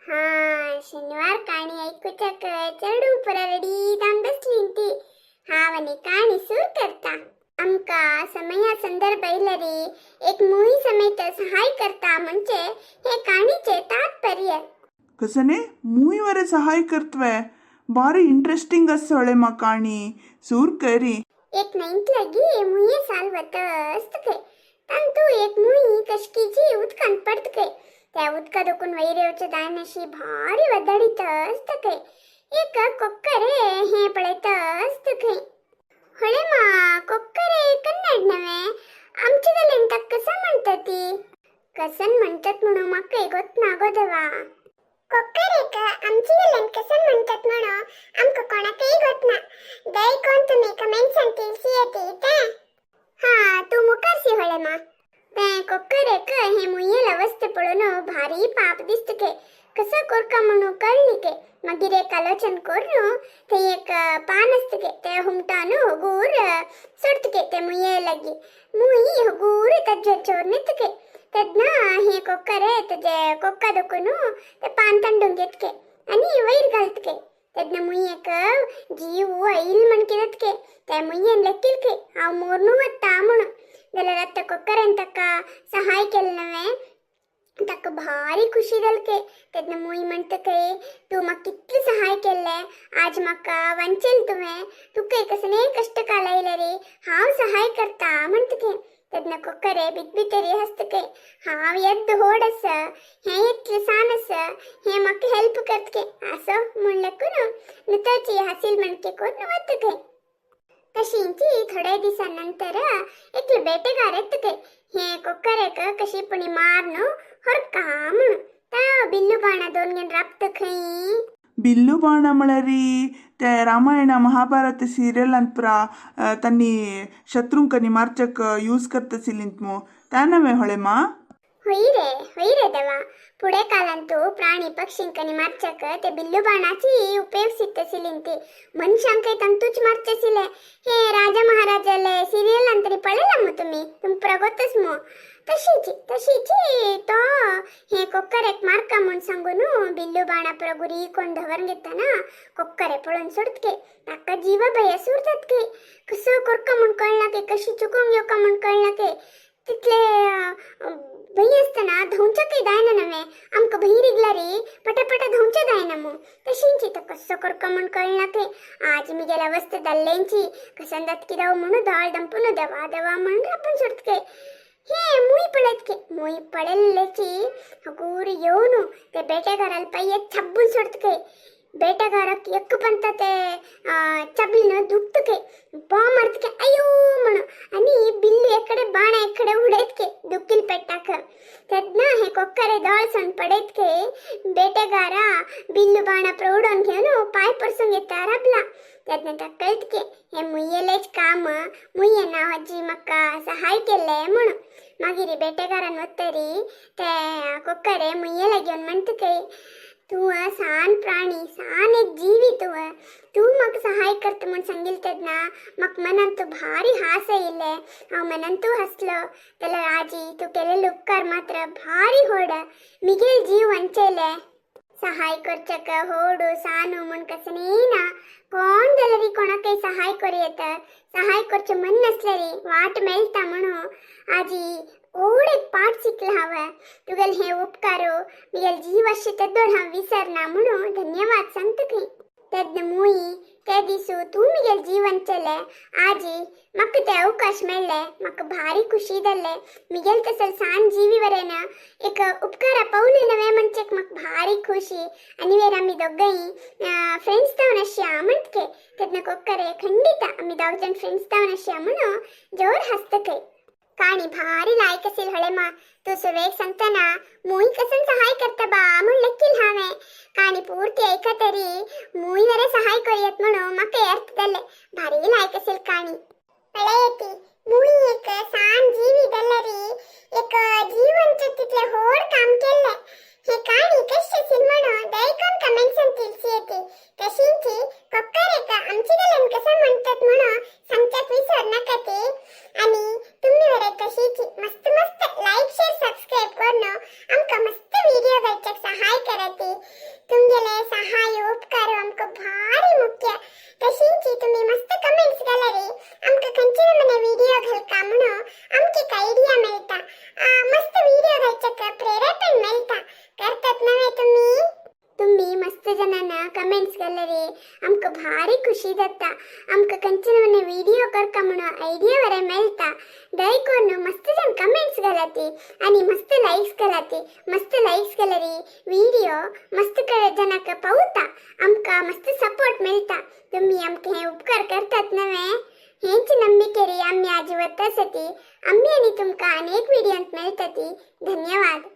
हा शनिवार काणी ऐकूच्याक चढू पुरा रडी जाऊन बसली ती हावनी काणी सूर करता आमका समया संदर्भ इलरी एक मूवी समेत सहाय करता म्हणजे हे काणीचे तात्पर्य कसने ಮೂವಿವರೆ ಸಹಾಯ ಕರ್ತವೆ ಬಾರಿ ಇಂಟ್ರೆಸ್ಟಿಂಗ್ ಅಸಳೆ मा काणी सूर करी एक नाइंट लगी मुये साल वतस्तके तंतु एक मुई कशकीची उदकान पडतके त्या उदकादकून वैरेवचे दायनशी भारी वदडीतस्तके एक कोक्करे हे पळेतस्तके ಹೊಳೆ ಮಾ कोक्करे कन्नड नवे आमच्यागलेन तक कसं म्हणतात ती कसन म्हणतात म्हणून मका गोत नागोदवा कोक्करेक आमच्यागलेन कसन म्हणतात म्हणून आमका कोणाकही गोत ना दय कोण तुम्ही कमेंट सांगतील सियते ते हा तू मुकारसी ಹೊಳೆ ಮಾ ते कोक्करेक हे मुयेल अवस्थे पळून भारी पाप दिसतके कसं कोरका म्हणून कळलिके मगीर एक आलोचन कोरनु ते एक पान असतके ते हुमटानु हुगूर सोडतके ते मुये लगी मुई हुगूर तज्जे चोर नितके तद्ना हे कोक्करे तजे कोक्का दुकुनु ते पान तंडून घेतके आणि वैर घालतके तद्ना मुयेक जीव ऐल म्हणकिरतके ते मुयेन लेक्किलके हाव मोरनु वत्ता म्हणून गेल्या रत्त कोक्करेन तक्का सहाय केलं नवे तक भारी खुशी दलके तेदन मुई म्हणतके तू मग कितली सहाय केले आज मका वंचेल तुम्हे तुके कसने कष्ट कालायले रे हाव सहाय करता म्हणतके तेदन कोक्करे बिगबितेरी हस्तके हाव यद्द होडस हे इतले सानस हे मक हेल्प करतके असो म्हणलकुन नुताची हसील म्हणके कोण वतके तशींची थोड्या दिवसानंतर एक बेटेगार येतके हे कोक्करेक कशी पुणी मारनु ಹೊರಕಾ म्हणून ता बिल्लू बाणा दोन गेन राप्त खई बिल्लू बाण म्हणरी ते रामायण महाभारत सिरियल अंतपुर तन्नी शत्रुंकनी मार्चक यूज करतसिलिंत मो त्यानवे ಹೊಳೆ ಮಾ होई रे देवा पुढे कालांतू प्राणी पक्षींकनी मार्चक ते बिल्लू बाणाची उपयोगसितसिलिंती मनुष्यांकೈ तंतूच मार्चसिले हे राजा महाराजाले सिरियल अंतरी पळेला मो तुम प्रगोतस मो तशीची तो हे कोक्करेक मार्का म्हणून सांगून बिल्लू बाणा प्रगुरी कोण धवरून घेताना कोक्करे पळून सोडतके ताका जीव भय सुरततके कसं कोरका म्हणून कळला के कशी चुकून येऊ का म्हणून कळला के तिथले भई असताना धवच्या काही दायना नव्हे आमक भई रिगला रे पटापटा धवच्या दायना मग तशींची तर कसं कोरका म्हणून कळला के आज मी गेल्या वस्ते दल्लेंची कसंदात की दाव म्हणून दाळ दंपून दवा म्हणून आपण सोडतके हे मुई पळेल्लेची हगूर येऊन ते बेटेगाराला पै छब्बून सोडतके ಬೇಟೆಗಾರಕ್ಕೆ ಎಕ್ಕು ಬಂತತೆ ಚಬ್ಲಿನ ದುಕ್ತಕೆ ಬಾ ಮಾಡ್ತಕೆ ಅಯ್ಯೋ ಮಣ ಅನಿ ಬಿಲ್ಲು ಎಕಡೆ ಬಾಣ ಎಕಡೆ ಉಡೇತ್ಕೆ ದುಕ್ಕಿಲ್ ಪೆಟ್ಟಾಕ ತದ್ನ ಹೆ ಕೊಕ್ಕರೆ ದಾಳ್ಸನ್ ಪಡೆತ್ಕೆ ಬೇಟೆಗಾರ ಬಿಲ್ಲು ಬಾಣ ಪ್ರೌಢನ್ घेऊन पाय परसून घेता रबला त्यातनं कळतके हे मुय्यलेच काम मुय्य नावाची मक्का सहाय केले म्हणून मागिरी बेटेगारान वत्तरी ते कोक्करे मुय्यला घेऊन म्हणतके तू सान प्राणी सान एक जीवी तू मग सहाय करते म्हणून सांगितलं मग मनांतू भारी हास येले हांव मनांतू हसलो त्याला राजी तू केलेले उपकार मात्र भारी होड मिगेल जीव वंचेले सहाय करचक होडू सानू म्हण कसने ना कोण गेलरी कोणाकही सहाय करू येत सहाय करचे मन नसलेरी वाट मेळता म्हणून आजी ओढे पाठ शिकला हवा तुगल हे उपकारो मिगल जीवाशी तद्दोड हा विसरना म्हणून धन्यवाद सांगतके तद्न मुई त्या दिसू तू मिगल जीवन चले आजी मक ते अवकाश मिळले मक भारी खुशी दल्ले मिगल तसल सान जीवी वरेना एक उपकार पावले नवे म्हणचेक मक भारी खुशी आणि वेर आम्ही दोघंही फ्रेंड्स जाऊन अशी म्हणतके तद्न कोक्करे खंडित आम्ही दोघजण फ्रेंड्स जाऊन अशी म्हणून जोर हसतके काणी भारी लायक असेल ಹೊಳೆ ಮಾ तू सुरेख सांगताना मुई कसन सहाय करता बा म्हणून लेक्कील हावे काणी पूर्ती ऐका तरी मुई वरे सहाय करूयात म्हणून मका अर्थ दल्ले भारी लायक असेल काणी पळयती मुई एक सान जीवी दल्लरी एक जीवनचे तिथले होड काम केले हे काणी कशी असेल म्हणून दयकोन कमेंट सांगतील येते कशींची कोक्करेक आमची गलन कसं म्हणतात म्हणून सांगतात विसर नका ते आणि तुम्ही वरे कशीची मस्त लाईक शेअर सबस्क्राईब करणं आमका मस्त व्हिडिओ घ्यायचे सहाय करते तुमगेले सहाय उपकार आमका भारी मुख्य तशींची तुम्ही मस्त कमेंट्स घाला रे आमका खंयची मने व्हिडिओ घालका म्हणून आमची एक आयडिया मेळता मस्त व्हिडिओ घालच्याक प्रेरणा मेळता करतात नव्हे तुम्ही मस्त जणांना कमेंट्स घाला रे आमका भारी खुशी जाता आमका खंयची मने व्हिडिओ करका म्हणून आयडिया वरे मेळता दयकोन मस्त जण कमेंट्स घालाती आणि मस्त लाईक्स घाला रे व्हिडिओ मस्त जणांक पावता आमका मस्त सपोर्ट मेळता तुम्ही आमका हे उपकार करतात नव्हे हेंची नंबिके रे आम्ही आजीवत आसती आम्ही आणि तुमका अनेक व्हिडिओंत मेळतती धन्यवाद.